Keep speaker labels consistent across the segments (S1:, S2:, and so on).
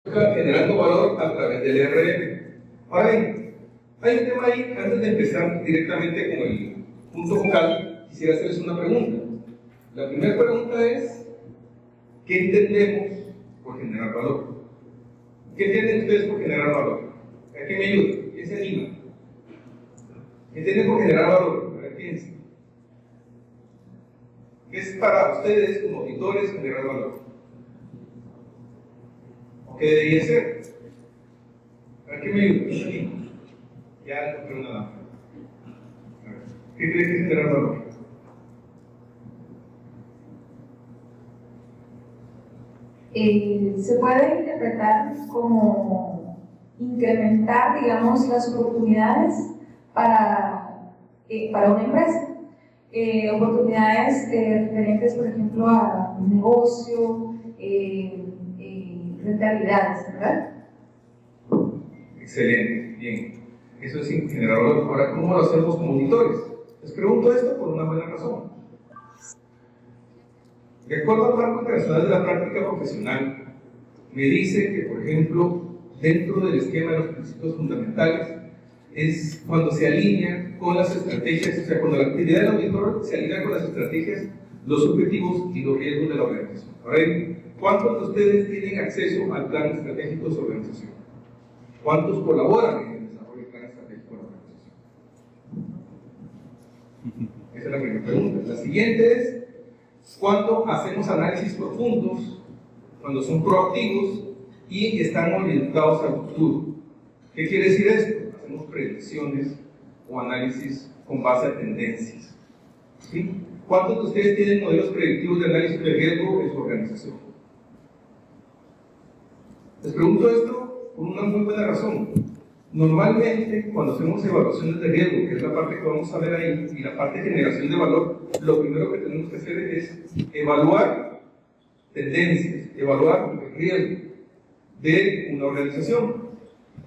S1: generando valor a través del ERM. Ahora bien, hay un tema ahí, antes de empezar directamente con el punto focal, quisiera hacerles una pregunta. La primera pregunta es, ¿qué entendemos por generar valor? ¿Qué entienden ustedes por generar valor? ¿A qué me ayuda? ¿Quién se anima? ¿Qué entienden por generar valor? A ver, piensen. ¿Qué es para ustedes como auditores generar valor? ¿O qué debería ser? A ver, ¿qué me ayuda? ¿Quién se anima? Ya encontré una lámpara. ¿Qué creen que es generar valor?
S2: Se puede interpretar como incrementar, digamos, las oportunidades para una empresa. Oportunidades referentes, por ejemplo, a un negocio, rentabilidades, ¿verdad?
S1: Excelente, bien. Eso es generar valor. Ahora, ¿cómo lo hacemos como auditores? Les pregunto esto por una buena razón. De acuerdo al marco internacional de la práctica profesional, me dice que, por ejemplo, dentro del esquema de los principios fundamentales, es cuando se alinea con las estrategias, o sea, cuando la actividad del auditor se alinea con las estrategias, los objetivos y los riesgos de la organización. Ahora, ¿cuántos de ustedes tienen acceso al plan estratégico de su organización? ¿Cuántos colaboran en el desarrollo del plan estratégico de la organización? Esa es la primera pregunta. La siguiente es, cuando hacemos análisis profundos, cuando son proactivos y están orientados al futuro. ¿Qué quiere decir esto? Hacemos predicciones o análisis con base a tendencias. ¿Sí? ¿Cuántos de ustedes tienen modelos predictivos de análisis de riesgo en su organización? Les pregunto esto por una muy buena razón. Normalmente, cuando hacemos evaluaciones de riesgo, que es la parte que vamos a ver ahí, y la parte de generación de valor, lo primero que tenemos que hacer es evaluar tendencias, evaluar el riesgo de una organización.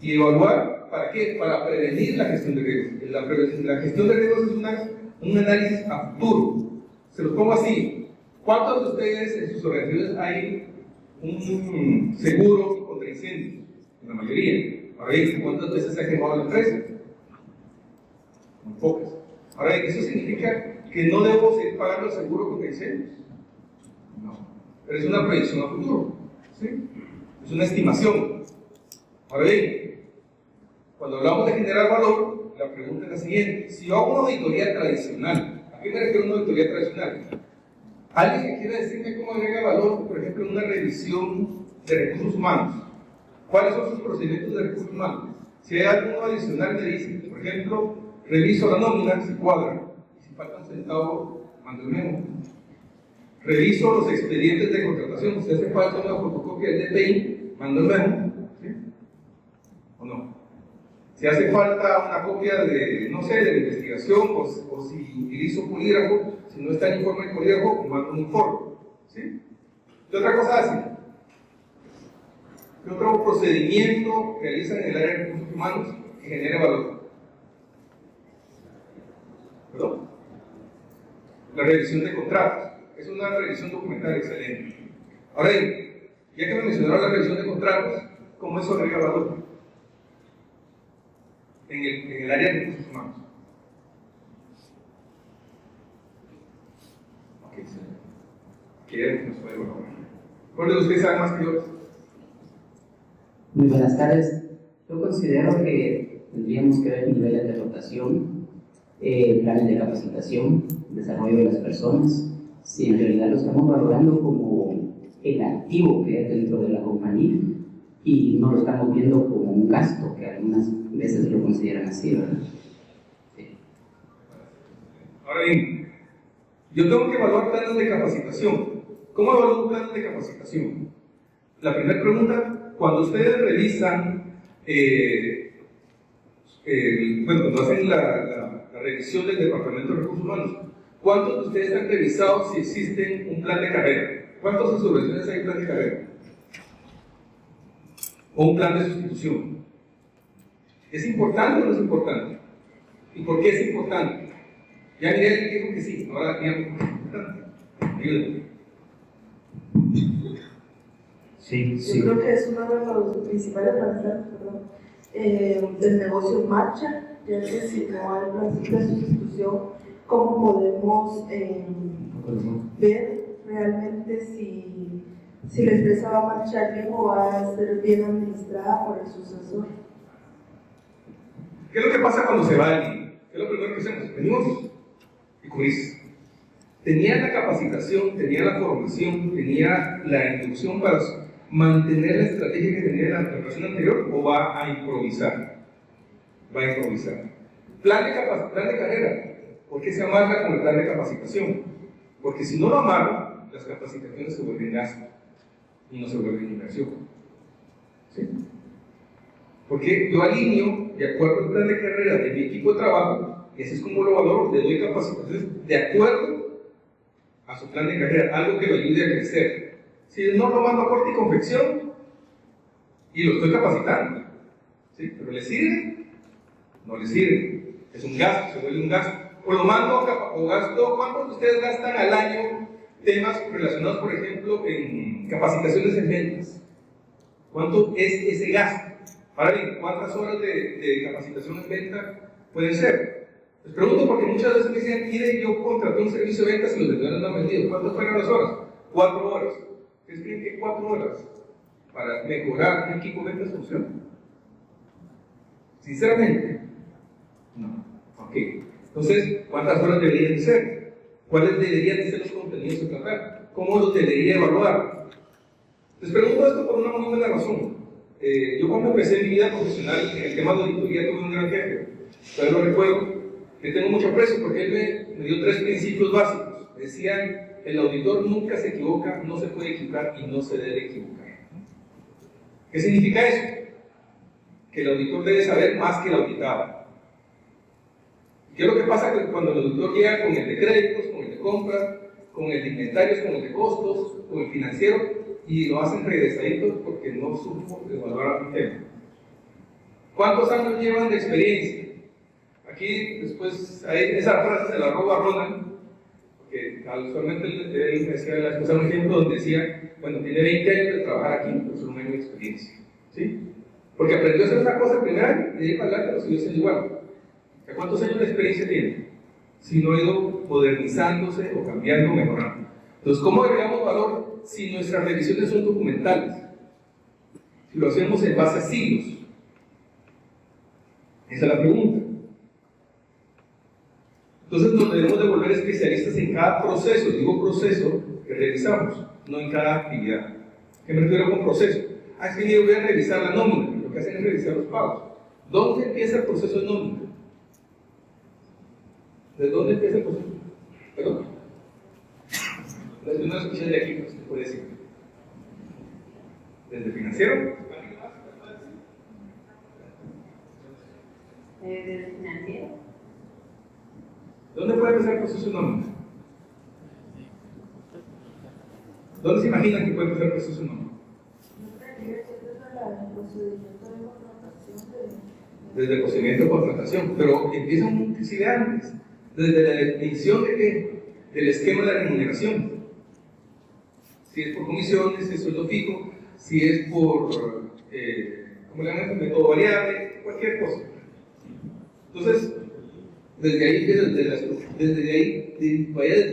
S1: ¿Y evaluar para qué? Para prevenir la gestión de riesgos. La gestión de riesgos es un análisis a futuro. Se los pongo así. ¿Cuántos de ustedes en sus organizaciones hay un seguro contra incendios? La mayoría. Ahora bien, ¿cuántas veces se ha quemado la empresa? Muy pocas. Ahora bien, ¿eso significa que no debo seguir pagando el seguro contra incendios? No. Pero es una proyección a futuro. ¿Sí? Es una estimación. Ahora bien, cuando hablamos de generar valor, la pregunta es la siguiente. Si yo hago una auditoría tradicional, ¿a qué me refiero a una auditoría tradicional? Alguien que quiera decirme cómo agrega valor, por ejemplo, en una revisión de recursos humanos. ¿Cuáles son sus procedimientos de recursos humanos? Si hay alguno adicional, me dice, por ejemplo, reviso la nómina, si cuadra, y si falta un centavo, mando el memo. Reviso los expedientes de contratación, si hace falta una fotocopia del DPI, mando el memo, ¿sí? ¿O no? Si hace falta una copia de, no sé, de la investigación, o si utilizo polígrafo, si no está el informe de polígrafo, mando un informe, ¿sí? ¿Qué otra cosa hacen? ¿Qué otro procedimiento realizan en el área de recursos humanos que genere valor? ¿Perdón? La revisión de contratos. Es una revisión documental excelente. Ahora bien, ya que me mencionaron la revisión de contratos, ¿cómo eso agrega valor? En el área de recursos humanos. Ok, excelente. ¿Quién nos puede colaborar? ¿Cuál de ustedes sabe más que yo?
S3: Muy buenas tardes. Yo considero que tendríamos que ver niveles de rotación, planes de capacitación, desarrollo de las personas. Si en realidad lo estamos valorando como el activo que es dentro de la compañía y no lo estamos viendo como un gasto, que algunas veces lo consideran así, ¿verdad? Sí.
S1: Ahora bien, yo tengo que evaluar planes de capacitación. ¿Cómo evalúo un plan de capacitación? La primera pregunta, cuando ustedes revisan, cuando hacen la revisión del Departamento de Recursos Humanos, ¿cuántos de ustedes han revisado si existe un plan de carrera? ¿Cuántos de sus organizaciones hay un plan de carrera? ¿O un plan de sustitución? ¿Es importante o no es importante? ¿Y por qué es importante? Ya miré que dijo que sí, ahora ya es importante. Ayúdenme.
S3: Sí,
S4: Yo creo que es uno de los principales factores, del negocio en marcha, ya que si no hay una sustitución, ¿cómo podemos ver realmente si la empresa va a marchar bien o va a ser bien administrada por el sucesor?
S1: ¿Qué es lo que pasa cuando se va alguien? ¿Qué es lo primero que hacemos? Venimos y cubrís. Tenía la capacitación, tenía la formación, tenía la instrucción para mantener la estrategia que tenía la persona anterior, o va a improvisar. Va a improvisar. Plan de carrera. ¿Por qué se amarra con el plan de capacitación? Porque si no lo amarra, las capacitaciones se vuelven gasto y no se vuelven inversión. ¿Sí? Porque yo alineo de acuerdo al plan de carrera de mi equipo de trabajo, y así es como lo valoro, le doy capacitaciones de acuerdo a su plan de carrera, algo que lo ayude a crecer. Si no lo mando a corte y confección y lo estoy capacitando, ¿sí? Pero ¿le sirve? No le sirve. Es un gasto, se vuelve un gasto. O lo mando o gasto. ¿Cuántos de ustedes gastan al año temas relacionados, por ejemplo, en capacitaciones en ventas? ¿Cuánto es ese gasto? Ahora bien, ¿cuántas horas de capacitación en venta pueden ser? Les pregunto porque muchas veces me dicen, mire, yo contraté un servicio de ventas y los vendedores no han vendido. ¿Cuántas fueron las horas? 4 horas. ¿Ustedes creen que 4 horas para mejorar un equipo de ventas funciona? Sinceramente, no. Ok. Entonces, ¿cuántas horas deberían de ser? ¿Cuáles deberían de ser los contenidos a tratar? ¿Cómo los debería evaluar? Les pregunto esto por una muy buena razón. Yo cuando empecé mi vida profesional en el tema de auditoría tuve un gran jefe. Todavía lo recuerdo. Le tengo mucho aprecio porque él me dio 3 principios básicos. Decían, el auditor nunca se equivoca, no se puede equivocar y no se debe equivocar. ¿Qué significa eso? Que el auditor debe saber más que el auditado. ¿Qué es lo que pasa cuando el auditor llega con el de créditos, con el de compras, con el de inventarios, con el de costos, con el financiero, y lo hacen regresaditos porque no supo evaluar un tema? ¿Cuántos años llevan de experiencia? Aquí, después, esa frase se la roba Ronald, porque usualmente él me decía la esposa un ejemplo donde decía, bueno, tiene 20 años de trabajar aquí, pero solo un año de experiencia. ¿Sí? Porque aprendió a hacer una cosa primero y de ahí para adelante lo siguió haciendo igual. ¿Cuántos años de experiencia tiene? Si no ha ido modernizándose o cambiando, mejorando. Entonces, ¿cómo agregamos valor si nuestras revisiones son documentales? Si lo hacemos en base a siglos. Esa es la pregunta. Entonces nos debemos de volver especialistas en cada proceso, digo proceso, que revisamos, no en cada actividad. ¿Qué me refiero con proceso? Es que yo voy a revisar la nómina, lo que hacen es revisar los pagos. ¿Dónde empieza el proceso de nómina? ¿De dónde empieza el proceso? ¿Perdón? Desde una escucha de aquí, pues, se puede decir. ¿Desde financiero?
S5: ¿Desde financiero?
S1: ¿Dónde puede empezar el proceso de nómina? ¿Dónde se imaginan que puede empezar el proceso de nómina? Desde el procedimiento de contratación, pero empieza inclusive antes, desde la definición de qué? Del esquema de la remuneración. Si es por comisiones, si es sueldo fijo, si es por, ¿cómo le llaman? Método variable, cualquier cosa. Entonces, desde ahí, desde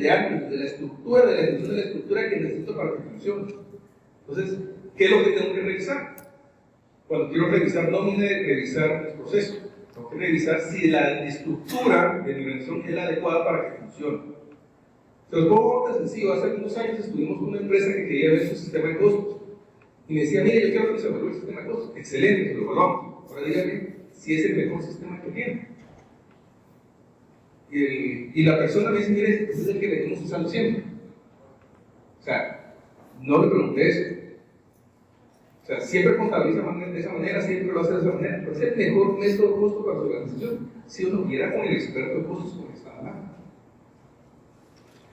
S1: antes, desde la estructura, de la definición de la estructura que necesito para que funcione. Entonces, ¿qué es lo que tengo que revisar? Cuando quiero revisar nómina, revisar el proceso. Tengo que revisar si la estructura de mi organización es la adecuada para que funcione. Se los pongo tan sencillo. Hace algunos años estuvimos con una empresa que quería ver su sistema de costos. Y me decía, mire, yo quiero que se evalúe el sistema de costos. Excelente, se lo evaluamos. Ahora dígame si es el mejor sistema que tiene. Y la persona me dice, mire, ese es el que venimos usando siempre. O sea, no le pregunté eso. O sea, siempre contabiliza de esa manera, siempre lo hace de esa manera, pero es el mejor método de costo para su organización. Si uno quiera con el experto de costos, con esta hablando.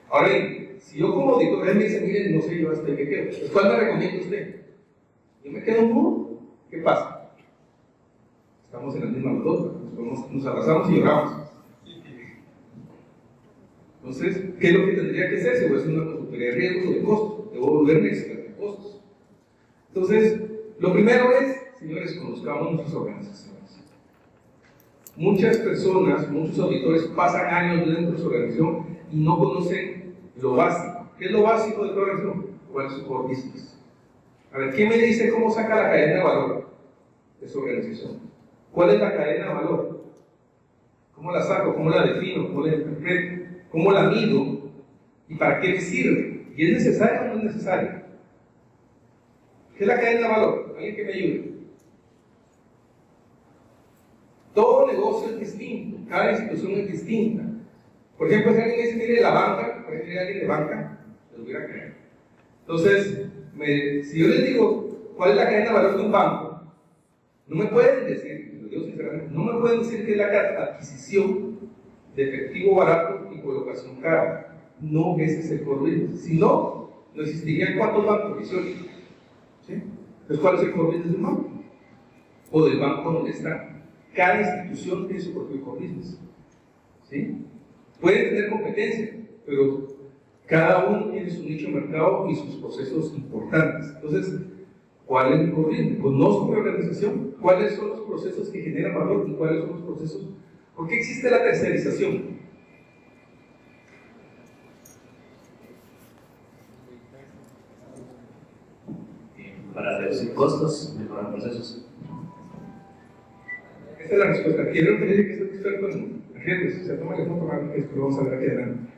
S1: Ahora bien, si yo como auditor, él me dice, mire, no sé yo hasta qué quedo, pues, ¿cuál me recomienda usted? Yo me quedo mudo, ¿qué pasa? Estamos en la misma dos, nos abrazamos y lloramos. Entonces, ¿qué es lo que tendría que hacer? Si voy a hacer una consultoría de riesgos o de costos, debo volverme experto de costos. Entonces, lo primero es, señores, conozcamos nuestras organizaciones. Muchas personas, muchos auditores pasan años dentro de su organización y no conocen lo básico. ¿Qué es lo básico de la organización? ¿Cuál es su core business? A ver, ¿quién me dice cómo saca la cadena de valor de su organización? ¿Cuál es la cadena de valor? ¿Cómo la saco? ¿Cómo la defino? ¿Cómo la interpreto? ¿Cómo la mido? ¿Y para qué me sirve? ¿Y es necesario o no es necesario? ¿Qué es la cadena de valor? ¿Alguien que me ayude? Todo negocio es distinto, cada institución es distinta. Por ejemplo, si alguien me dice, mire, la banca, por ejemplo, alguien de banca, les voy a creer. Entonces, si yo les digo cuál es la cadena de valor de un banco, no me pueden decir, lo digo sinceramente, no me pueden decir que es la adquisición de efectivo barato y colocación cara. No, ese es el core business. Si no, no existirían cuántos bancos, 18. ¿Sí? Entonces, ¿cuál es el core business del banco? O del banco donde está. Cada institución tiene su propio core business. ¿Sí? Pueden tener competencia, pero cada uno tiene su nicho de mercado y sus procesos importantes. Entonces, ¿cuál es mi core business? Conozco mi organización, cuáles son los procesos que generan valor y cuáles son los procesos. ¿Por qué existe la tercerización?
S3: Para reducir costos, mejorar procesos.
S1: Esta es la respuesta. Quiero que dice que es experto en redes. O sea, toma la foto más que lo vamos a ver aquí adelante.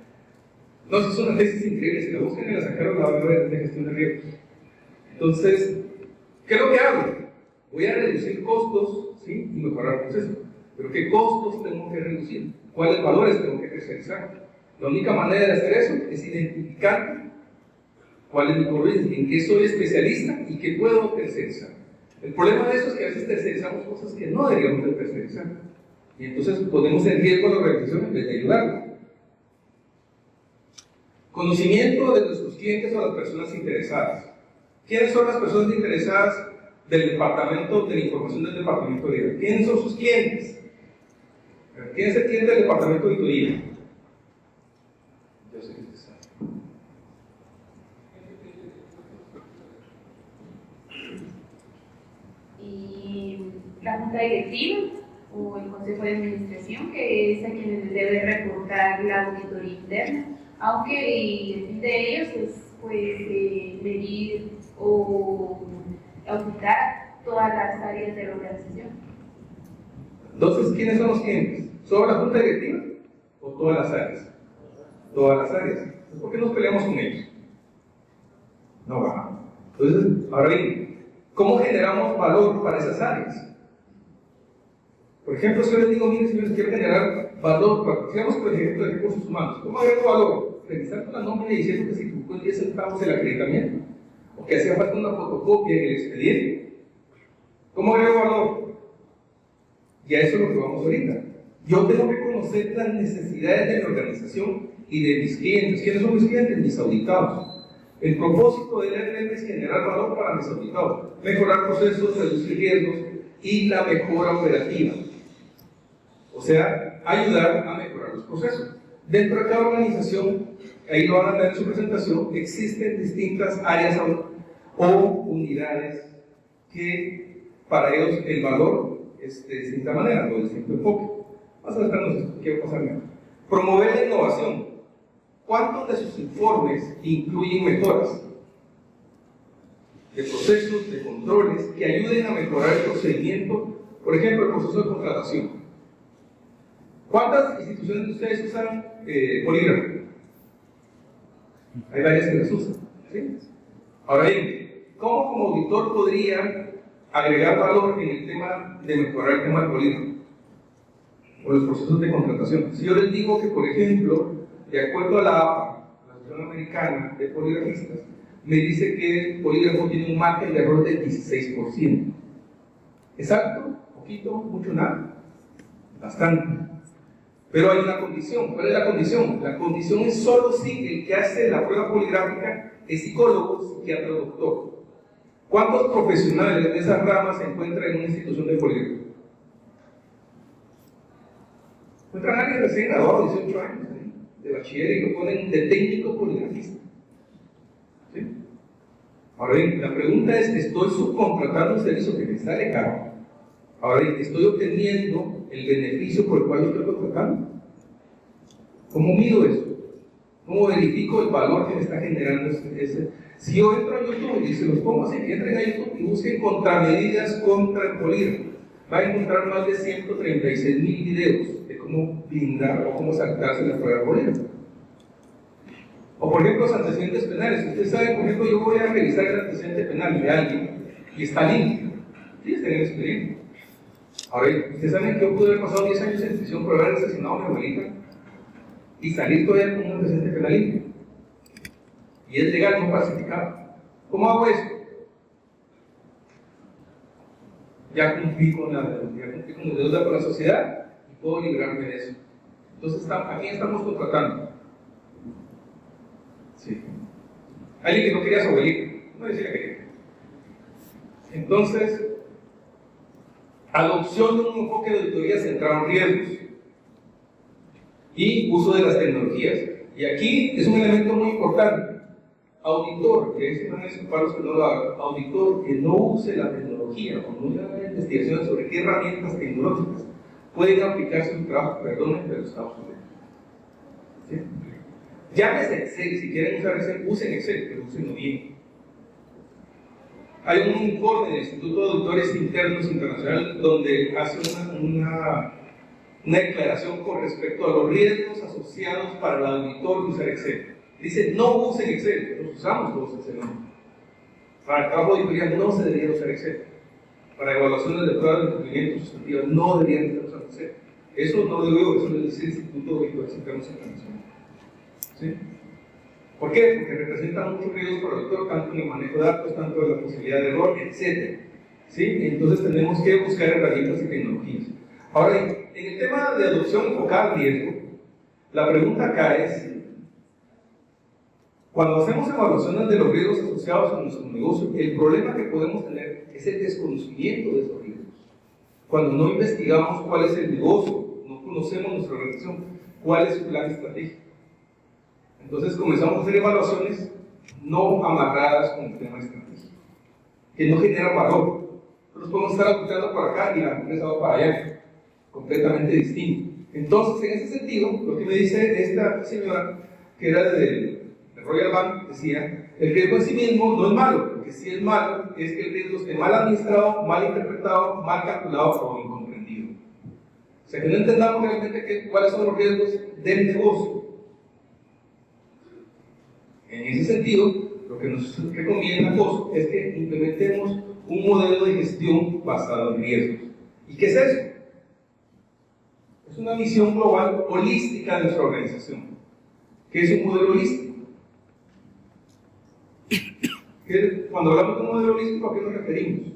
S1: No, si son unas tesis increíbles. Si la buscan y la sacaron, la van a ver de gestión de riesgos. Entonces, ¿qué es lo que hago? Voy a reducir costos, ¿sí? Y mejorar procesos. Pero ¿qué costos tengo que reducir? ¿Cuáles valores tengo que tercerizar? La única manera de hacer eso es identificar cuál es mi core business, en qué soy especialista y qué puedo tercerizar. El problema de eso es que a veces tercerizamos cosas que no deberíamos de tercerizar. Y entonces ponemos en riesgo a la organización en vez de ayudarla. Conocimiento de nuestros clientes o las personas interesadas. ¿Quiénes son las personas interesadas del departamento, de la información del departamento de auditoría? ¿Quiénes son sus clientes? ¿Quién es el cliente del departamento de auditoría? Yo sé que usted sabe.
S5: Y la junta directiva o el consejo de administración, que es a quienes les debe reportar la auditoría interna, aunque el fin de ellos es pues medir o auditar todas las áreas de la organización.
S1: Entonces, ¿quiénes son los clientes? ¿Solo la junta directiva o todas las áreas? Todas las áreas. ¿Por qué nos peleamos con ellos? No va. Entonces, ahora bien, ¿cómo generamos valor para esas áreas? Por ejemplo, si yo les digo, miren, señores, quiero generar valor, digamos por ejemplo, de recursos humanos. ¿Cómo agrego valor? Revisar con la nómina diciendo que se equivocó en 10 centavos el acreditamiento, o que hacía falta una fotocopia en el expediente. ¿Cómo agrego valor? Y a eso es lo que vamos ahorita. Yo tengo que conocer las necesidades de mi organización y de mis clientes. ¿Quiénes son mis clientes? Mis auditados. El propósito del RM es generar valor para mis auditados, mejorar procesos, reducir riesgos y la mejora operativa. O sea, ayudar a mejorar los procesos. Dentro de cada organización, ahí lo van a ver en su presentación, existen distintas áreas o unidades que para ellos el valor es de distinta manera, o de distinto enfoque. Vamos a saltarnos esto, quiero pasarme. Promover la innovación. ¿Cuántos de sus informes incluyen mejoras de procesos, de controles que ayuden a mejorar el procedimiento? Por ejemplo, el proceso de contratación. ¿Cuántas instituciones de ustedes usan polígrafo? Hay varias que las usan. ¿Sí? Ahora bien, ¿cómo como auditor podría agregar valor en el tema de mejorar el tema del polígrafo o los procesos de contratación? Si yo les digo que, por ejemplo, de acuerdo a la APA, la Asociación Americana de Poligrafistas, me dice que el polígrafo tiene un margen de error del 16%. ¿Exacto? ¿Poquito? ¿Mucho? ¿Nada? Bastante. Pero hay una condición. ¿Cuál es la condición? La condición es solo si el que hace la prueba poligráfica es psicólogo, psiquiatra o doctor. ¿Cuántos profesionales de esas ramas se encuentran en una institución de polígrafo? Encuentran a alguien recién graduado, 18 años, de bachiller, y lo ponen de técnico poligrafista. ¿Sí? Ahora bien, la pregunta es, ¿estoy subcontratando un servicio que me sale caro? Ahora bien, ¿estoy obteniendo el beneficio por el cual lo estoy contratando? ¿Cómo mido eso? ¿Cómo verifico el valor que me está generando ese? Si yo entro a YouTube y se los pongo así, que entren a YouTube y busquen contramedidas contra el polígrafo, va a encontrar más de 136.000 videos de cómo blindar o cómo saltarse la prueba del polígrafo. O por ejemplo, los antecedentes penales. Ustedes saben, por ejemplo, yo voy a revisar el antecedente penal de alguien y está limpio. Sí, está en el expediente. Ahora, ustedes saben que yo pude haber pasado 10 años en prisión por haber asesinado a mi abuelita y salir todavía con un antecedente penal limpio. Y es legal, no falsificado. ¿Cómo hago eso? Ya cumplí con la deuda con la sociedad y puedo librarme de eso. Entonces, ¿a quién estamos contratando? Sí. Alguien que no quería a su abuelita, no decía que quería. Entonces, adopción de un enfoque de auditoría centrado en riesgos y uso de las tecnologías. Y aquí es un elemento muy importante. Auditor, que es una vez para los que no lo hagan, auditor que no use la tecnología o no haga investigaciones sobre qué herramientas tecnológicas pueden aplicarse en su trabajo, perdonen, pero está obsoleto. ¿Sí? Llámese Excel, si quieren usar Excel, usen Excel, pero úsenlo bien. Hay un informe del Instituto de Auditores Internos Internacional donde hace una declaración con respecto a los riesgos asociados para el auditor de usar Excel. Dice, no usen Excel, nosotros usamos todos Excel. Para el trabajo de auditoría no se debería usar Excel. Para evaluaciones de pruebas de cumplimiento sustantivas no deberían estar usando Excel. Eso no lo digo yo, eso lo dice el Instituto de Auditores Internos Internacional. ¿Sí? ¿Por qué? Porque representan muchos riesgos para el auditor, tanto en el manejo de datos, tanto en la posibilidad de error, etc. ¿Sí? Entonces tenemos que buscar herramientas y tecnologías. Ahora, en el tema de adopción enfocada al riesgo, la pregunta acá es, cuando hacemos evaluaciones de los riesgos asociados a nuestro negocio, el problema que podemos tener es el desconocimiento de esos riesgos. Cuando no investigamos cuál es el negocio, no conocemos nuestra organización, cuál es su plan estratégico. Entonces comenzamos a hacer evaluaciones no amarradas con el tema estratégico, que no generan valor. Nosotros podemos estar apuntando por acá y la empresa va para allá, completamente distinto. Entonces, en ese sentido, lo que me dice esta señora, que era de Royal Bank, decía, el riesgo en sí mismo no es malo, lo que sí es malo es que el riesgo esté mal administrado, mal interpretado, mal calculado o incomprendido. O sea, que no entendamos realmente cuáles son los riesgos del negocio. En ese sentido, lo que nos recomienda COSO es que implementemos un modelo de gestión basado en riesgos. ¿Y qué es eso? Es una visión global holística de nuestra organización. ¿Qué es un modelo holístico? Cuando hablamos de un modelo holístico, ¿a qué nos referimos?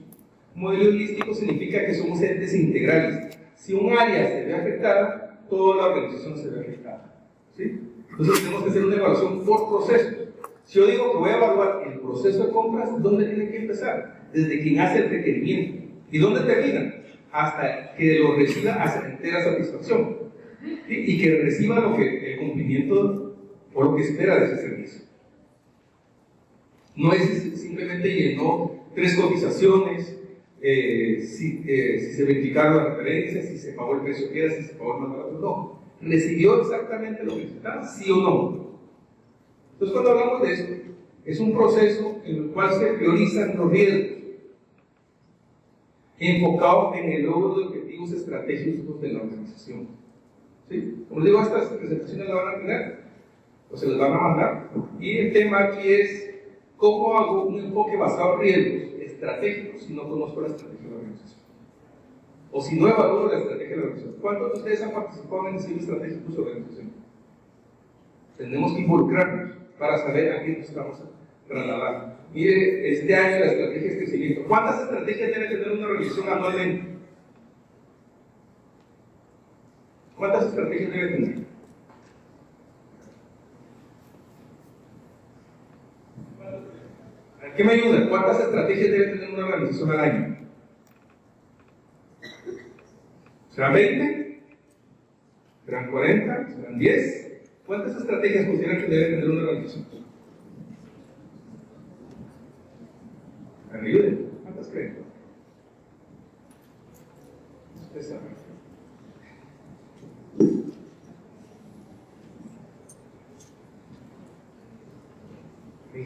S1: Un modelo holístico significa que somos entes integrales. Si un área se ve afectada, toda la organización se ve afectada. ¿Sí? Entonces tenemos que hacer una evaluación por procesos. Si yo digo que voy a evaluar el proceso de compras, ¿dónde tiene que empezar? Desde quien hace el requerimiento. ¿Y dónde termina? Hasta que lo reciba hasta entera satisfacción. ¿Sí? Y que reciba el cumplimiento o lo que espera de ese servicio. No es simplemente llenó 3 cotizaciones, si se verificaron las referencias, si se pagó el precio que era, si se pagó el más barato, no. ¿Recibió exactamente lo que necesitaba? ¿Sí o no? Entonces, cuando hablamos de esto, es un proceso en el cual se priorizan los riesgos, enfocado en el logro de objetivos estratégicos de la organización. ¿Sí? Como les digo, estas presentaciones las van a tener, o se las van a mandar, y el tema aquí es cómo hago un enfoque basado en riesgos estratégicos si no conozco la estrategia de la organización, o si no evalúo la estrategia de la organización. ¿Cuántos de ustedes han participado en diseño estratégico de su organización? Tenemos que involucrarnos para saber a qué nos estamos trasladando. Mire, este año la estrategia de crecimiento. ¿Cuántas estrategias debe tener una organización anualmente? ¿Cuántas estrategias debe tener? ¿Qué me ayuda? ¿Cuántas estrategias debe tener una organización al año? ¿Serán 20? ¿Serán 40? ¿Serán 10? ¿Cuántas estrategias consideran que debe tener una organización? Que me ayuden. ¿Cuántas creen? Ustedes saben.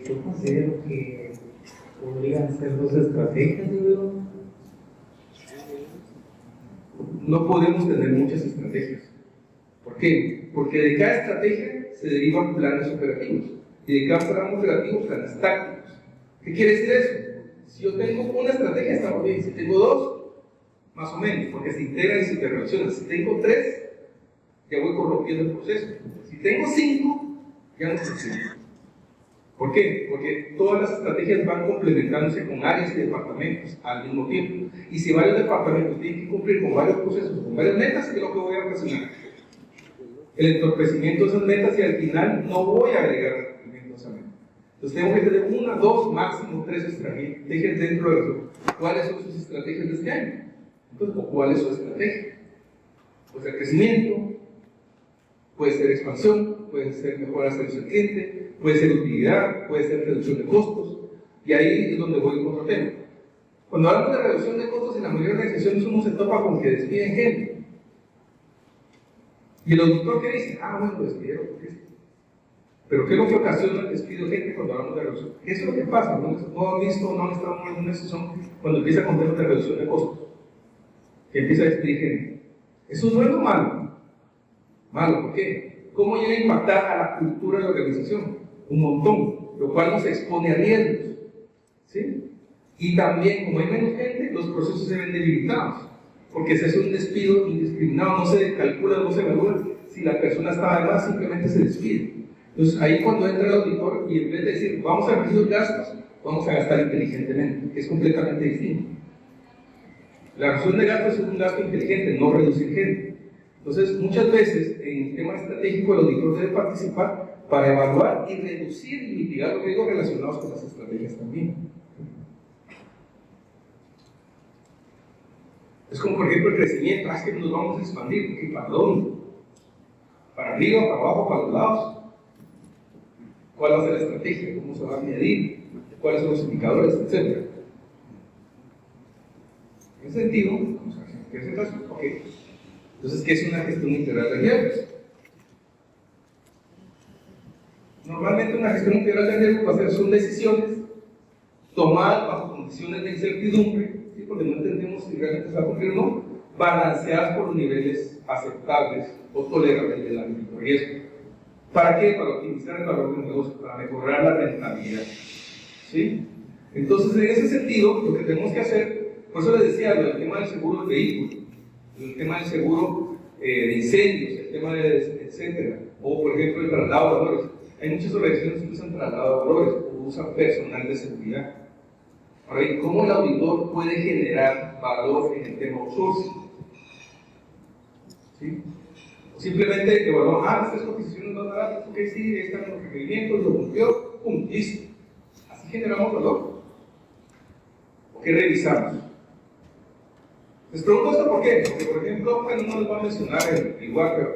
S6: Yo considero que podrían ser dos estrategias, digo.
S1: No podemos tener muchas estrategias. ¿Por qué? Porque de cada estrategia se derivan planes operativos y de cada plan operativo planes tácticos. ¿Qué quiere decir eso? Si yo tengo una estrategia, estamos bien. Si tengo dos, más o menos, porque se integran y se interrelacionan. Si tengo tres, ya voy corrompiendo el proceso. Si tengo cinco, ya no funciona. ¿Por qué? Porque todas las estrategias van complementándose con áreas y departamentos al mismo tiempo. Y si varios departamentos tienen que cumplir con varios procesos, con varias metas, ¿qué es lo que voy a ocasionar? El entorpecimiento de esas metas y al final no voy a agregar entorpecimiento a esa meta. Entonces tengo que tener una, dos, máximo tres estrategias dentro de eso. ¿Cuáles son sus estrategias de este año? Entonces, ¿o cuál es su estrategia? Puede ser crecimiento, puede ser expansión, puede ser mejora de servicio al cliente, puede ser utilidad, puede ser reducción de costos, y ahí es donde voy con otro tema. Cuando hablamos de reducción de costos, en la mayoría de organizaciones uno se topa con que despiden gente. Y el auditor que dice, bueno, despidieron por esto. Pero ¿qué es lo que ocasiona el despido de gente cuando hablamos de reducción? ¿Qué es lo que pasa? ¿No han visto, no han estado en una sesión cuando empieza con temas de reducción de costos? Que empieza a despedir gente. ¿Eso es bueno o malo? Malo, ¿por qué? ¿Cómo llega a impactar a la cultura de la organización? Un montón, lo cual nos expone a riesgos. ¿Sí? Y también, como hay menos gente, los procesos se ven debilitados. Porque si es un despido indiscriminado, no se calcula, no se evalúa. Si la persona está además, simplemente se despide. Entonces, ahí cuando entra el auditor y en vez de decir, vamos a reducir los gastos, vamos a gastar inteligentemente, que es completamente distinto. La reducción de gastos es un gasto inteligente, no reducir gente. Entonces, muchas veces en el tema estratégico el auditor debe participar para evaluar y reducir y mitigar los riesgos relacionados con las estrategias también. Es como por ejemplo el crecimiento, es que nos vamos a expandir, porque ¿para dónde? ¿Para arriba, para abajo, para los lados? ¿Cuál va a ser la estrategia? ¿Cómo se va a medir? ¿Cuáles son los indicadores? Etcétera. En ese sentido, vamos a ver, ¿qué es eso? Ok. Entonces, ¿qué es una gestión integral de riesgos? Normalmente una gestión integral de riesgos son decisiones tomadas bajo condiciones de incertidumbre, ¿sí? Porque no entendemos si realmente se va a cumplir o no, balanceadas por los niveles aceptables o tolerables del ámbito de riesgo. ¿Para qué? Para optimizar el valor del negocio, para mejorar la rentabilidad. ¿Sí? Entonces, en ese sentido, lo que tenemos que hacer, por eso les decía, el tema del seguro del vehículo, el tema del seguro de incendios, el tema de etcétera, o por ejemplo el traslado de valores. Hay muchas organizaciones que usan traslado de valores o usan personal de seguridad. Ahora bien, ¿cómo el auditor puede generar valor en el tema outsourcing? ¿Sí? O simplemente evaluamos, estas cotizaciones más baratas, ok, sí, están los requerimientos, lo cumplió, pum, listo. ¿Así generamos valor? ¿O qué revisamos? Les pregunto esto por qué, porque por ejemplo, no les voy a mencionar el lugar, pero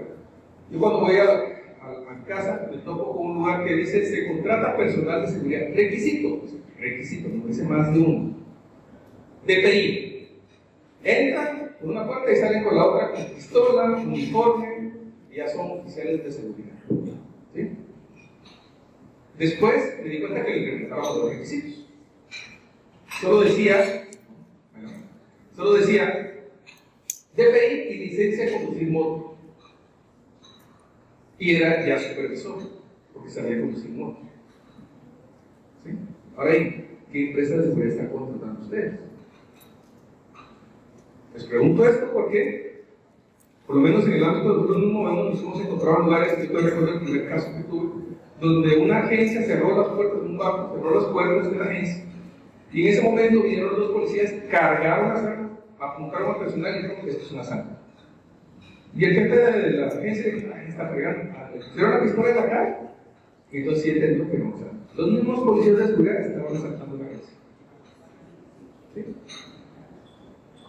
S1: yo cuando voy a mi casa me topo con un lugar que dice se contrata personal de seguridad, requisito, no dice más de uno, DPI. Entran por una puerta y salen por la otra con pistola, uniforme, y ya son oficiales de seguridad. ¿Sí? Después me di cuenta que le incrementaron los requisitos. Solo decía DPI y licencia de conducir moto. Y era ya supervisor, porque sabía conducir moto. ¿Sí? Ahora, ¿qué empresa de seguridad están contratando ustedes? Les pregunto esto porque, por lo menos en el ámbito de nosotros nos hemos encontrado en lugares, yo recuerdo el primer caso que tuve, donde una agencia cerró las puertas de un banco, cerró las puertas de la agencia, y en ese momento vinieron los dos policías, cargaron las armas, apuntaron al personal y dijeron que esto es una santa. Y el jefe de la agencia dijo, está fregando, le pusieron la pistola en la cara, y entonces sí entendió que no, o sea, los mismos policías de seguridad estaban asaltando la agencia. ¿Sí?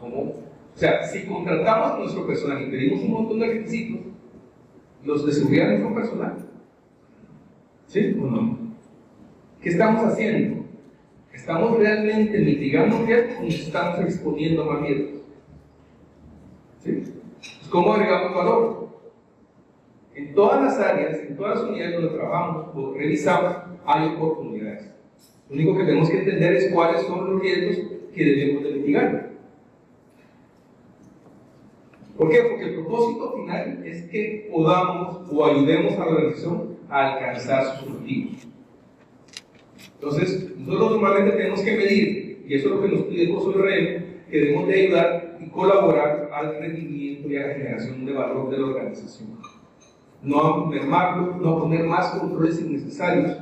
S1: ¿Cómo? O sea, si contratamos a nuestro personal y pedimos un montón de requisitos, los de seguridad no son personal. ¿Sí o no? ¿Qué estamos haciendo? ¿estamos realmente mitigando riesgos o nos estamos exponiendo más riesgos? ¿Sí? Pues, ¿cómo agregamos valor? En todas las áreas, en todas las unidades donde trabajamos o revisamos, hay oportunidades. Lo único que tenemos que entender es cuáles son los riesgos que debemos de mitigar. ¿Por qué? Porque el propósito final es que podamos o ayudemos a la organización a alcanzar sus objetivos. Entonces, nosotros normalmente tenemos que medir, y eso es lo que nos pide el curso de RM, que debemos de ayudar y colaborar al rendimiento y a la generación de valor de la organización. No a mermarlo, no a poner más controles innecesarios,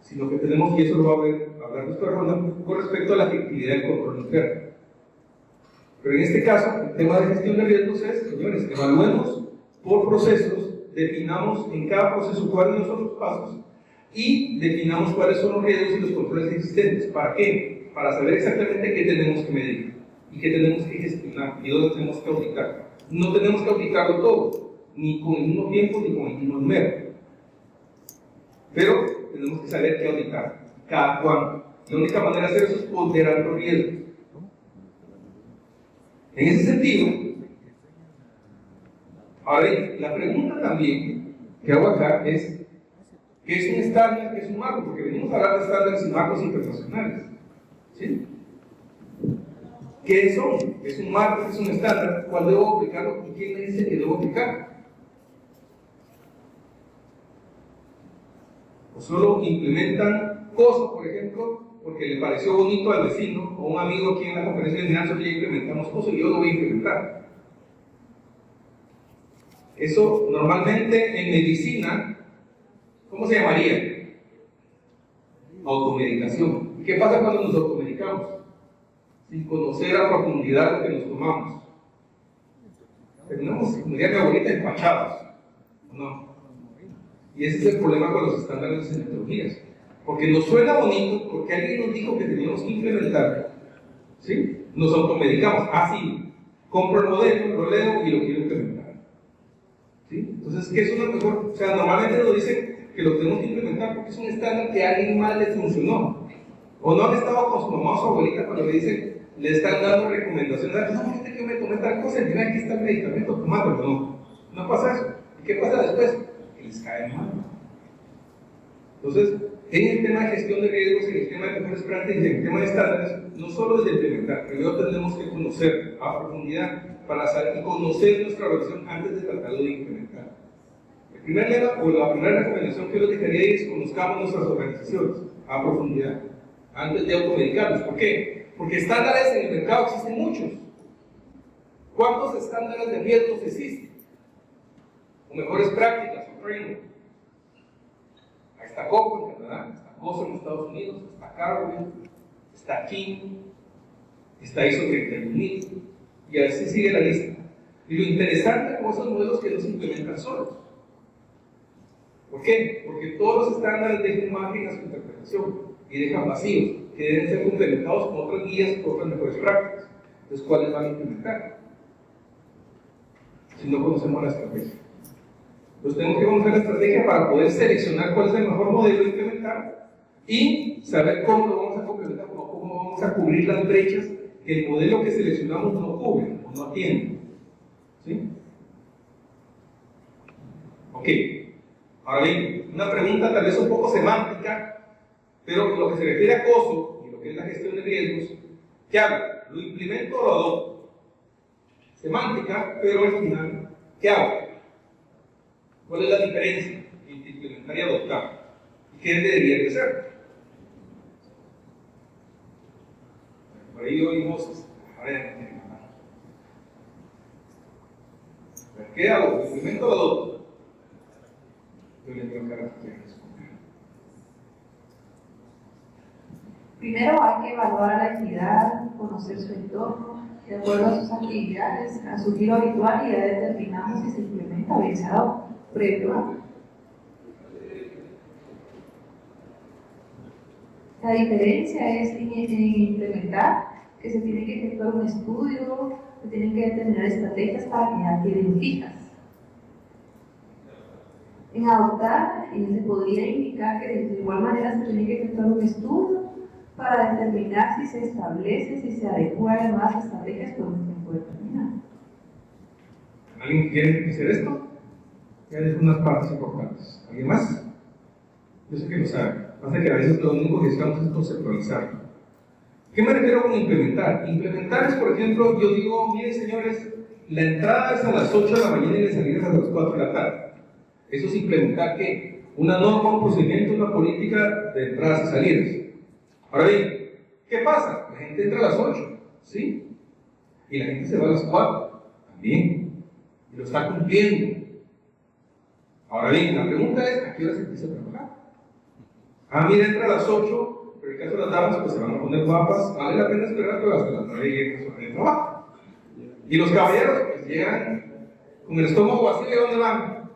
S1: sino que tenemos, y eso lo va a hablar nuestra ronda, con respecto a la efectividad del control interno. Pero en este caso, el tema de gestión de riesgos es, señores, evaluemos por procesos, definamos en cada proceso cuáles son los pasos y definamos cuáles son los riesgos y los controles existentes. ¿Para qué? Para saber exactamente qué tenemos que medir y qué tenemos que gestionar y dónde tenemos que auditar. No tenemos que auditarlo todo, ni con el mismo tiempo ni con el mismo número. Pero tenemos que saber qué auditar, cada cuándo. La única manera de hacer eso es ponderar los riesgos. En ese sentido, ahora bien, la pregunta también que hago acá es: ¿qué es un estándar? ¿Qué es un marco? Porque venimos a hablar de estándares y marcos internacionales. ¿Sí? ¿Qué son? ¿Qué es un marco? ¿Qué es un estándar? ¿Cuál debo aplicarlo? ¿Y quién me dice que debo aplicar? O solo implementan cosas, por ejemplo, porque le pareció bonito al vecino o un amigo aquí en la conferencia de liderazgo que ya implementamos cosas y yo lo voy a implementar. Eso normalmente en medicina, ¿cómo se llamaría? Automedicación. ¿Y qué pasa cuando nos automedicamos? Sin conocer a profundidad lo que nos tomamos. Terminamos, como diría mi abuelita, empachados. No. Y ese es el problema con los estándares en metodologías. Porque nos suena bonito, porque alguien nos dijo que teníamos que implementar. ¿Sí? Nos automedicamos. Ah, sí, compro el modelo, lo leo y lo quiero implementar. ¿Sí? Entonces, ¿qué es una mejor? O sea, normalmente nos dicen que lo tenemos que implementar porque es un estándar que a alguien más le funcionó. O no han estado con su mamá o su abuelita cuando le dicen, le están dando recomendaciones. No, fíjate que me tomé tal cosa y mira, aquí está el medicamento, tomándolo. No pasa eso. ¿Y qué pasa después? Que les cae mal. Entonces, en el tema de gestión de riesgos, en el tema de mejores prácticas y en el tema de estándares, no solo es de implementar, primero tenemos que conocer a profundidad para saber y conocer nuestra organización antes de tratarlo de implementar. El primer lema o la primera recomendación que yo les dejaría es conozcamos nuestras organizaciones a profundidad antes de automedicarnos. ¿Por qué? Porque estándares en el mercado existen muchos. ¿Cuántos estándares de riesgos existen? O mejores prácticas, o framework. Está COPO en Canadá, está COSO en Estados Unidos, está Carwin, está KIN, está ISO 31000, y así sigue la lista. Y lo interesante con esos modelos que no se implementan solos. ¿Por qué? Porque todos los estándares dejan margen a su interpretación y dejan vacíos que deben ser complementados con otras guías, con otras mejores prácticas. Entonces, ¿cuáles van a implementar? Si no conocemos la estrategia. Entonces tenemos que conocer la estrategia para poder seleccionar cuál es el mejor modelo de implementar y saber cómo lo vamos a complementar, cómo vamos a cubrir las brechas que el modelo que seleccionamos no cubre o no atiende. ¿Sí? Ok. Ahora bien, una pregunta tal vez un poco semántica, pero lo que se refiere a COSO y lo que es la gestión de riesgos, ¿qué hago? ¿Lo implemento o lo adopto? Semántica, pero al final, ¿qué hago? ¿Cuál es la diferencia entre implementar y adoptar? ¿Y qué debería de ser? Por ahí oímos, a ver, ¿qué hago? ¿Lo implemento o lo adopto? Yo le tengo que responder.
S2: Primero hay que evaluar a la entidad, conocer su entorno, de acuerdo a sus actividades, a su giro habitual, y ya determinamos si se implementa o bien se adopta. Previo. La diferencia es en implementar que se tiene que efectuar un estudio, se tienen que determinar estrategias para que ya queden fijas. En adoptar, se podría indicar que de igual manera se tiene que efectuar un estudio para determinar si se establece, si se adecua a nuevas estrategias por un tiempo determinado.
S1: ¿Alguien quiere hacer esto? Ya es unas partes importantes. ¿Alguien más? Yo sé que lo sabe. Pasa que a veces lo único que necesitamos es conceptualizar. ¿Qué me refiero con implementar? Implementar es, por ejemplo, yo digo, miren señores, la entrada es a las 8 de la mañana y la salida es a las 4 de la tarde. Eso es implementar ¿qué? Una norma, un procedimiento, una política de entradas y salidas. Ahora bien, ¿qué pasa? La gente entra a las 8, ¿sí? Y la gente se va a las 4, también. Y lo está cumpliendo. Ahora bien, la pregunta es, ¿a qué hora se empieza a trabajar? Ah, mira, entra a las 8, pero en el caso de las damas, pues se van a poner guapas, vale la pena esperar que hasta las 9 lleguen a su hora de trabajo. Y los caballeros, pues llegan con el estómago vacío, ¿y a dónde van?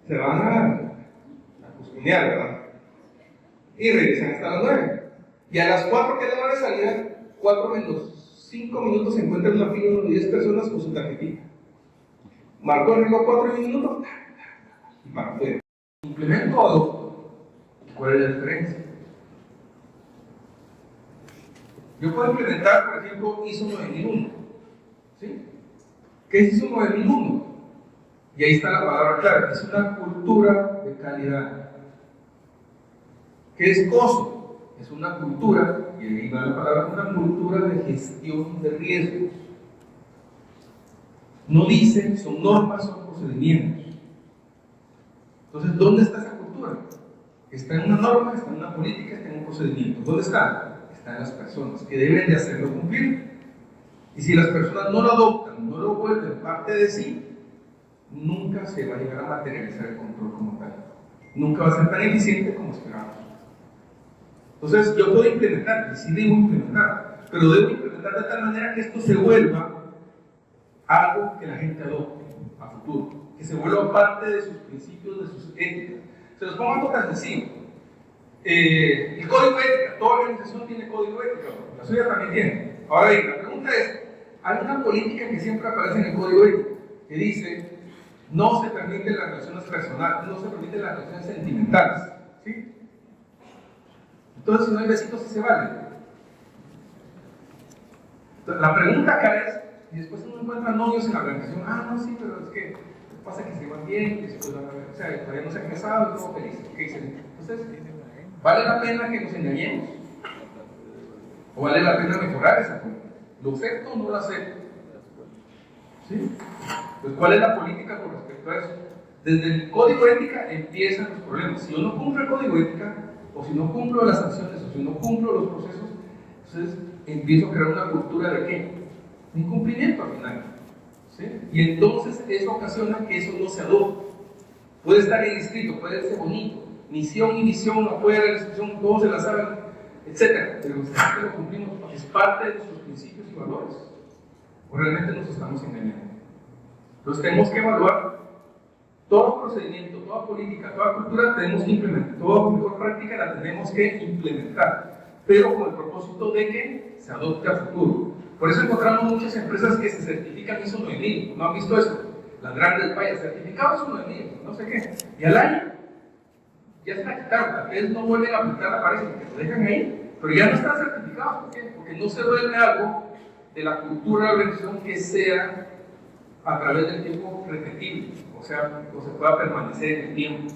S1: Se van a cuscunear, ¿verdad? Y regresan hasta las 9. Y a las 4 que es la hora de salida, 4 menos 5 minutos se encuentran una fila de 10 personas con su tarjetita. Marcó el reloj 4 minutos y para afuera. Implemento o adopto. ¿Cuál es la diferencia? Yo puedo implementar, por ejemplo, ISO 9001. ¿Sí? ¿Qué es ISO 9001? Y ahí está la palabra clave. Es una cultura de calidad. ¿Qué es COSO? Es una cultura, y ahí va la palabra, una cultura de gestión de riesgos. No dice, son normas, son procedimientos. Entonces, ¿dónde está esa cultura? Está en una norma, está en una política, está en un procedimiento. ¿Dónde está? Está en las personas que deben de hacerlo cumplir. Y si las personas no lo adoptan, no lo vuelven parte de sí, nunca se va a llegar a materializar el control como tal. Nunca va a ser tan eficiente como esperamos. Entonces, yo puedo implementar, y sí debo implementar, pero debo implementar de tal manera que esto se vuelva algo que la gente adopte a futuro, que se vuelva parte de sus principios, de sus éticas. Se los pongo algo tan sencillo. El código ética, toda organización tiene código ético, la suya también tiene. Ahora bien, la pregunta es, hay una política que siempre aparece en el código ético, que dice, no se permiten las relaciones personales, no se permiten las relaciones sentimentales, ¿sí? Entonces, si no hay besitos, sí se vale. Entonces, la pregunta acá es, y después uno encuentra novios en la organización, ah, no, sí, pero es que pasa que se van bien, y después van a ver, o sea, todavía no se han casado y todo feliz, ¿qué dicen? Entonces, ¿vale la pena que nos engañemos? ¿O vale la pena mejorar esa cosa? ¿Lo acepto o no lo acepto? ¿Sí? Pues, ¿cuál es la política con respecto a eso? Desde el código ética empiezan los problemas. Si yo no cumplo el código ética, o si no cumplo las sanciones, o si no cumplo los procesos, entonces empiezo a crear una cultura de ¿qué? Un incumplimiento al final. ¿Sí? Y entonces eso ocasiona que eso no se adopte. Puede estar bien escrito, puede ser bonito, misión y visión afuera de la institución, todos se la saben, etc. Pero si lo cumplimos, es parte de nuestros principios y valores. O realmente nos estamos engañando. Entonces tenemos que evaluar todo procedimiento, toda política, toda cultura, tenemos que implementar, toda mejor práctica la tenemos que implementar, pero con el propósito de que se adopte a futuro. Por eso encontramos muchas empresas que se certifican ISO 9000, ¿no han visto eso? Las grandes vallas, certificados ISO 9000, no sé qué, y al año ya se la quitaron, tal vez no vuelven a aplicar la pared, que lo dejan ahí, pero ya no están certificados. ¿Por qué? Porque no se vuelve algo de la cultura de la organización que sea a través del tiempo repetible, o sea, o se pueda permanecer en el tiempo.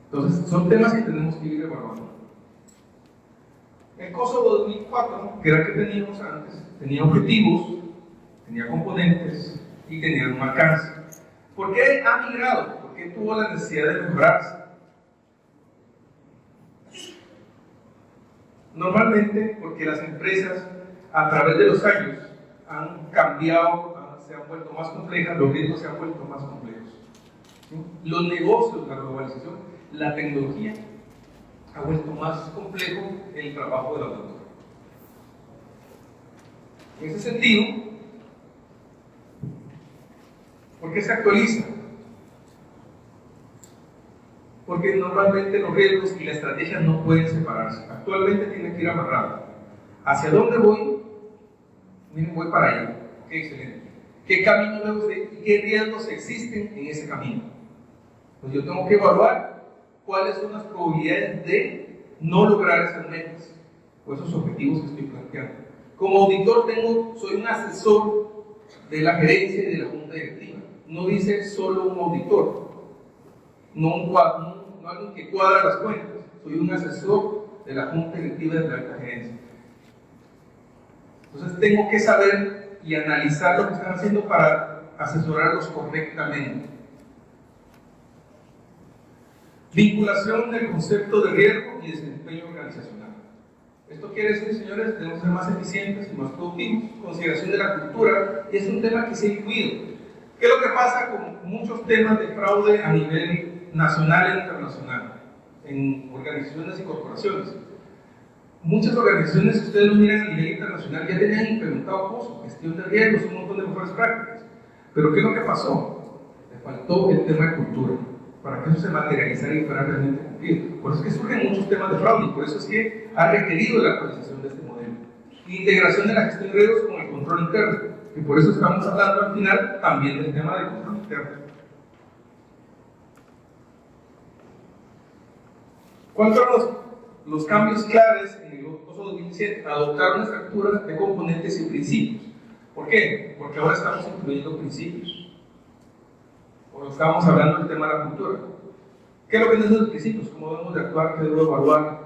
S1: Entonces, son temas que tenemos que ir evaluando. El COSO 2004, que era el que teníamos antes, tenía objetivos, tenía componentes y tenía un alcance. ¿Por qué ha migrado? ¿Por qué tuvo la necesidad de mejorarse? Normalmente porque las empresas a través de los años han cambiado, se han vuelto más complejas, los riesgos se han vuelto más complejos. ¿Sí? Los negocios, la globalización, la tecnología ha vuelto más complejo el trabajo de la doctora. En ese sentido, ¿por qué se actualiza? Porque normalmente los riesgos y la estrategia no pueden separarse. Actualmente tienen que ir amarrados. ¿Hacia dónde voy? Miren, voy para allá. Qué excelente. ¿Qué camino debo seguir y qué riesgos existen en ese camino? Pues yo tengo que evaluar cuáles son las probabilidades de no lograr esas metas o esos objetivos que estoy planteando. Como auditor soy un asesor de la gerencia y de la junta directiva. No dice solo un auditor, no alguien que cuadra las cuentas. Soy un asesor de la junta directiva de la alta gerencia. Entonces tengo que saber y analizar lo que están haciendo para asesorarlos correctamente. Vinculación del concepto de riesgo y desempeño organizacional. Esto quiere decir, señores, debemos ser más eficientes y más productivos. Consideración de la cultura, y es un tema que se ha incluido. ¿Qué es lo que pasa con muchos temas de fraude a nivel nacional e internacional, en organizaciones y corporaciones? Muchas organizaciones, si ustedes lo miran a nivel internacional, ya tenían implementado cosas, gestión de riesgos, un montón de mejores prácticas. Pero ¿qué es lo que pasó? Le faltó el tema de cultura, para que eso se materializara y fuera realmente cumplido. Por eso es que surgen muchos temas de fraude, y por eso es que ha requerido la actualización de este modelo. Integración de la gestión de riesgos con el control interno, y por eso estamos hablando al final también del tema del control interno. ¿Cuáles son los cambios claves en el OSO 2007? Adoptar una estructura de componentes y principios. ¿Por qué? Porque ahora estamos incluyendo principios. O estamos hablando del tema de la cultura. ¿Qué es lo que necesitan los principios? ¿Cómo debemos de actuar? ¿Qué debo evaluar?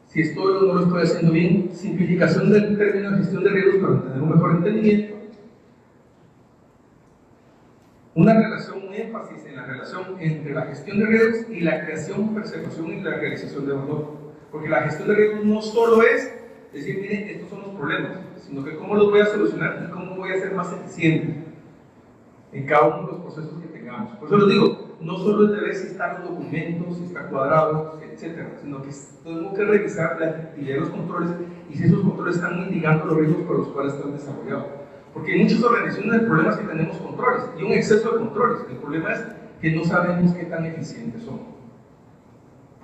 S1: Si estoy o no lo estoy haciendo bien. Simplificación del término de gestión de riesgos para tener un mejor entendimiento. Una relación, un énfasis en la relación entre la gestión de riesgos y la creación, persecución y la realización de valor. Porque la gestión de riesgos no solo es decir, miren, estos son los problemas, sino que cómo los voy a solucionar y cómo voy a ser más eficiente en cada uno de los procesos que tengamos. Por eso les digo, no solo es de ver si están los documentos, si está cuadrado, etc., sino que tenemos que revisar la efectividad de los controles y si esos controles están mitigando los riesgos por los cuales están desarrollados. Porque en muchas organizaciones el problema es que tenemos controles y un exceso de controles. El problema es que no sabemos qué tan eficientes son.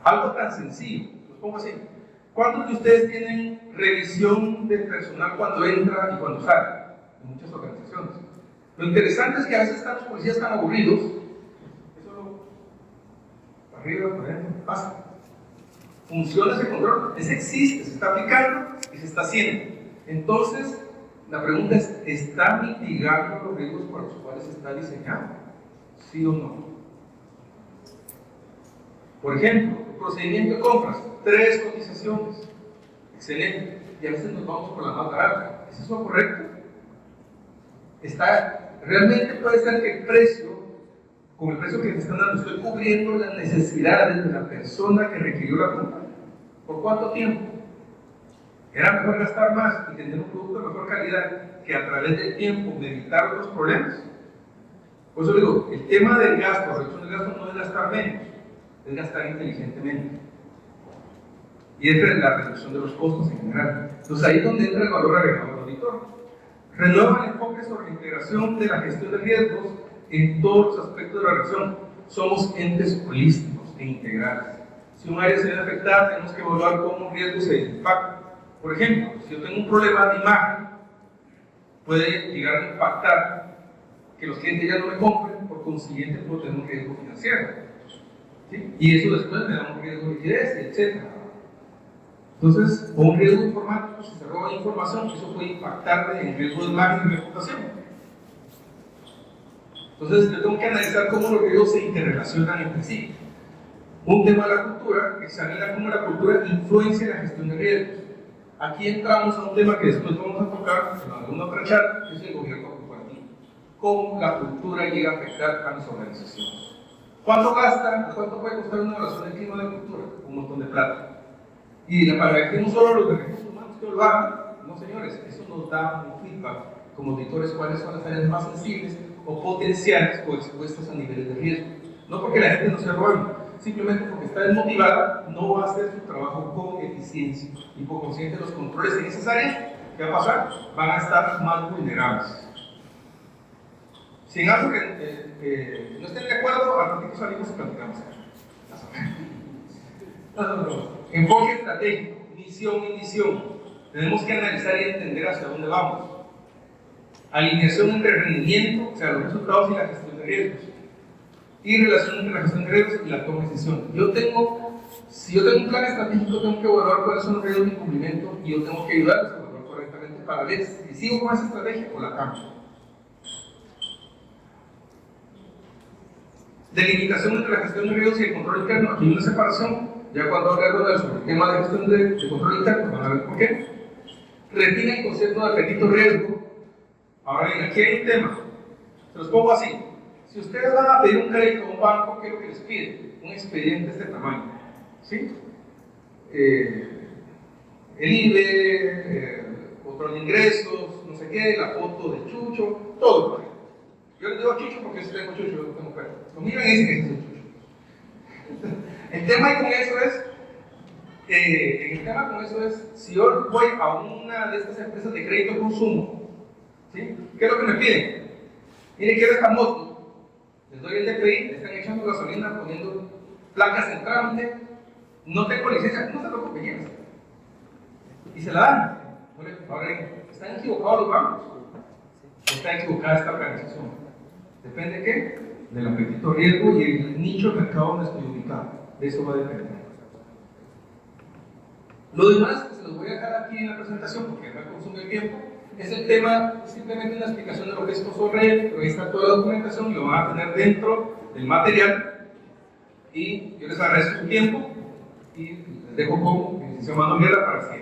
S1: Algo tan sencillo, los pongo así. ¿Cuántos de ustedes tienen revisión del personal cuando entra y cuando sale? En muchas organizaciones. Lo interesante es que a veces están los policías tan aburridos, eso lo arriba, por ejemplo, pasa. Funciones de control, ese existe, se está aplicando y se está haciendo. Entonces, la pregunta es, ¿está mitigando los riesgos para los cuales se está diseñado? ¿Sí o no? Por ejemplo, el procedimiento de compras, 3 cotizaciones, excelente, y a veces nos vamos por la más barata. ¿Es eso correcto? Realmente puede ser que el precio, con el precio que me están dando, estoy cubriendo las necesidades de la persona que requirió la compra. ¿Por cuánto tiempo? Era mejor gastar más y tener un producto de mejor calidad que a través del tiempo de evitar otros problemas. Por eso digo, el tema del gasto, reducción del gasto no es gastar menos, es gastar inteligentemente. Y es la reducción de los costos en general. Entonces ahí es donde entra el valor agregado del auditor. Renueva el enfoque sobre la integración de la gestión de riesgos en todos los aspectos de la relación. Somos entes holísticos e integrales. Si un área se ve afectada, tenemos que evaluar cómo un riesgo se impacta. Por ejemplo, si yo tengo un problema de imagen, puede llegar a impactar que los clientes ya no me compren, por consiguiente puedo tener un riesgo financiero. ¿Sí? Y eso después me da un riesgo de liquidez, etc. Entonces, o un riesgo informático, si se roba información, eso puede impactar en el riesgo de imagen y reputación. Entonces, yo tengo que analizar cómo los riesgos se interrelacionan entre sí. Un tema de la cultura, examina cómo la cultura influencia en la gestión de riesgos. Aquí entramos a un tema que después vamos a tocar en alguna otra charla, que es el gobierno corporativo. Cómo la cultura llega a afectar a las organizaciones. ¿Cuánto gasta? ¿Cuánto puede costar una evaluación del clima de cultura? Un montón de plata. Y para que no solo los de recursos humanos que lo hagan, no señores, eso nos da un feedback como auditores cuáles son las áreas más sensibles o potenciales o expuestas a niveles de riesgo. No porque la gente no sea buena, simplemente porque está desmotivada, no va a hacer su trabajo con eficiencia y por consiguiente los controles en esas áreas, ¿qué va a pasar? Van a estar más vulnerables. Si en algo que no estén de acuerdo, al ratito salimos y platicamos. No. Enfoque estratégico, misión y visión. Tenemos que analizar y entender hacia dónde vamos. Alineación entre el rendimiento, o sea, los resultados y la gestión de riesgos. Y relación entre la gestión de riesgos y la toma de decisiones. Yo tengo si yo tengo un plan estratégico, tengo que evaluar cuáles son los riesgos de incumplimiento y yo tengo que ayudarlos a evaluar correctamente para ver si sigo con esa estrategia o la cambio. Delimitación entre la gestión de riesgos y el control interno. Aquí hay una separación. Ya cuando hablamos sobre el tema de gestión de control interno, van a ver por qué. Retira el concepto de apetito riesgo. Ahora bien, aquí hay un tema. Se los pongo así. Si ustedes van a pedir un crédito a un banco, ¿qué es lo que les pide? Un expediente de este tamaño. ¿Sí? El IBE, control de ingresos, no sé qué, la foto de Chucho, todo. Yo les digo a Chucho porque yo tengo Chucho, yo no tengo perro. Lo miran y dicen que es Chucho. El tema con eso es, si yo voy a una de estas empresas de crédito consumo, ¿sí? ¿Qué es lo que me piden? Miren, quiero esta moto, les doy el DPI, le están echando gasolina, poniendo placas en trámite, no tengo licencia, no se preocupe, llévese. Y se la dan. Ahora, ¿están equivocados los bancos? ¿Está equivocada esta organización? ¿Depende de qué? Del apetito riesgo y el nicho de mercado donde estoy ubicado. De eso va a depender. Lo demás, que se los voy a dejar aquí en la presentación porque me consume el tiempo, es el tema, simplemente una explicación de lo que es COSORRED, pero ahí está toda la documentación y lo van a tener dentro del material. Y yo les agradezco su tiempo y les dejo con el licenciado Manuel Guerra para seguir.